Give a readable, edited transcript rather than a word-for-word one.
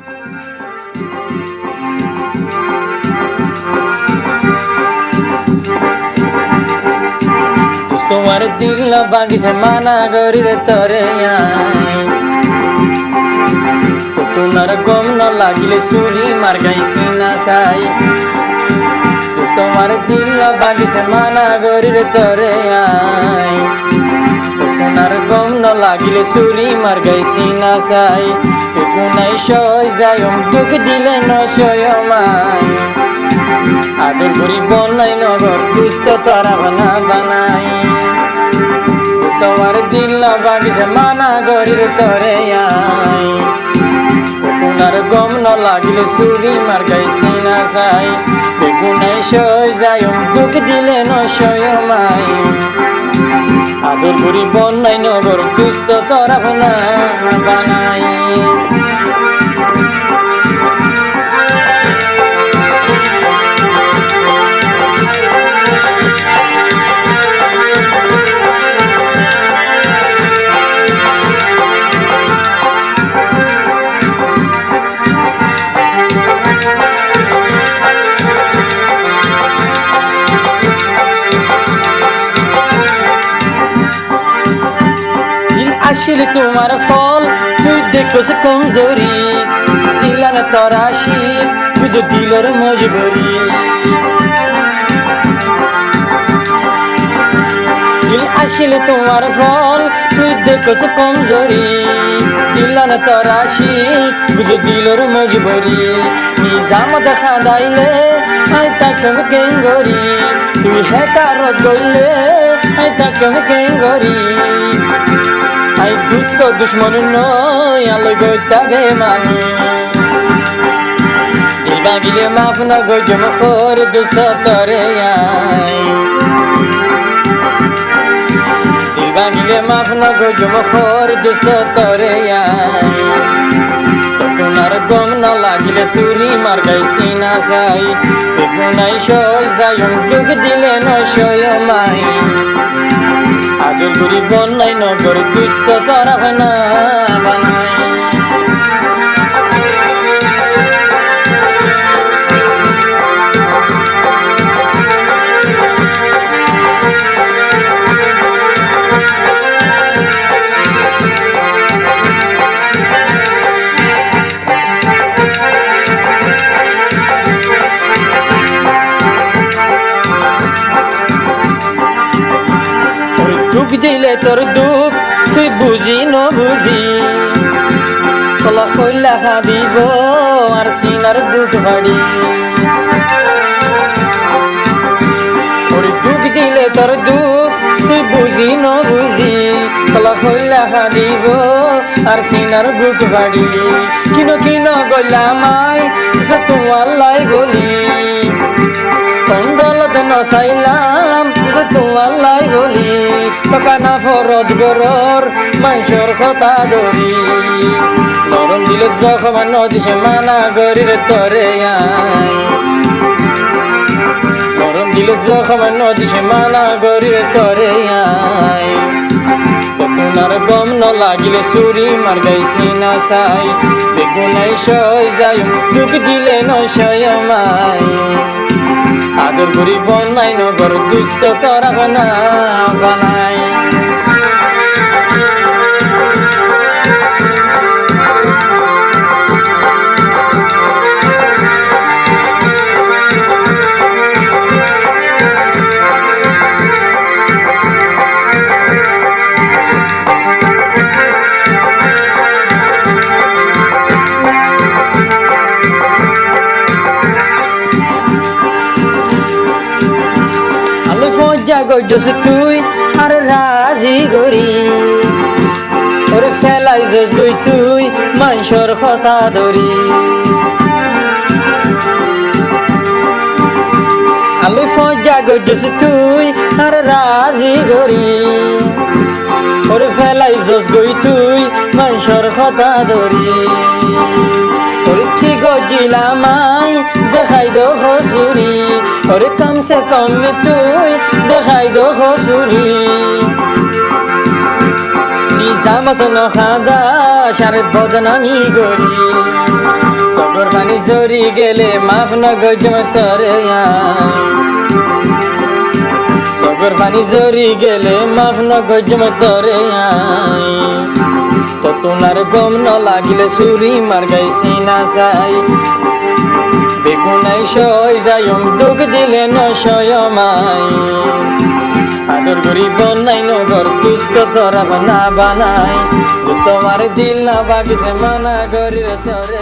তোমার দিল না বাগিছে মানা করি রে তরে তো তোমার গম না লাগিলে সুরি মার গাইছি না চাই তোমার দিল না বাগিছে মানা করি রে তরে তো তোমার গম না লাগিলে সুরি মার গাইছি না চাই কোনাই সই যায় দুঃখ দিলে নয় মাই আদর করি বনাই নগর দুষ্ট তারা বানাই তোমার দিল না বাগিছে মানা করি রে তরে তোমার গম ন লাগিলে সুরি মার গাইছি না চাই বেগুনাই সই যায় দুঃখ দিলে নয় মাই আদর করি বনাই নগর দুষ্ট তারা বানাই আসলে তোমার ফল তুই দেখোস কমজোরি দিলা না তোরা শীত বুঝো দিলর মজবুরি দিল আসলে তোমার ফল তুই দেখোস কমজোরি দিলা না তোরা শীত বুঝো দিলর মজবুরি নিজাম দেখা দাইলে আই তাকম কেঙ্গরি তুই হেতারত গইলে আই তাকম কেঙ্গরি আই দুষ্ট দুশ্মন নয় আলো গইতাবে মানি দিল বাগিলে মাফ না গই জম খোর দুষ্ট তরে দিল বাগিলে মাফ না গই জম খোর দুষ্ট তরে তোমার গম না লাগিলে সুরি মার গাইছি না চাই বেগুনাই সই যায় দুঃখ দিলে নয় মাই আদর করি বনাই নগর দুষ্ট তারা বানাই দুঃখ দিলে তোর দুঃখ তুই বুঝি ন বুঝি কলা খৈলা খাদিব আর সিনার বুক ভাড়ি দুঃখ দিলে তোর দুঃখ তুই বুঝি ন বুঝি কলা খৈলা খাদিব আর সিনার বুক ভাড়ি কিনো কিনো গলা মাই তোমার লাই বলি কন্দলত নচাইলাম তোমার লাই বলি টকানা ফরত গরর মাংসর কথা ধরি নরম দিলে জখমান নদিছে মানা গরি রে তরে নরম দিলে জখমান নদিছে মানা গরি রে তরে তোমার গম ন লাগিলে সুরি মার গাইছি না চাই বেগুনাই সই যায় দুঃখ দিলে নয় মাই আদর করি বনাই নগর দুষ্ট তারা বানাই গইস তুই আর রাজি গরি ওরে ফেলাই জস গই তুই মাংসর কথা ধরি আলু ফজা গইস তুই আর রাজি গরি ওরে ফেলাই জস গই তুই মাংসর কথা ধরি ওরে কি গজিলামাই দেখাই দো হসুরি ওরে কমসে কম তুই দেখাই দো হসুরি নিজামত নখাদা সারে বদনামি গরি চোখের পানি ঝরি গেলে মাফ না গজম তরে চোখের পানি ঝরি গেলে মাফ না গজম তরে তো তোমার গম ন লাগিলে সুরি মার গাইছি না চাই বেগুনাই সই যায়ম দুঃখ দিলে ন সয়মাই আদর করি বনাই নগর দুষ্ট তোরা বানা বানাই দুষ্ট মার দিল না বাগিছে মানা করি তরে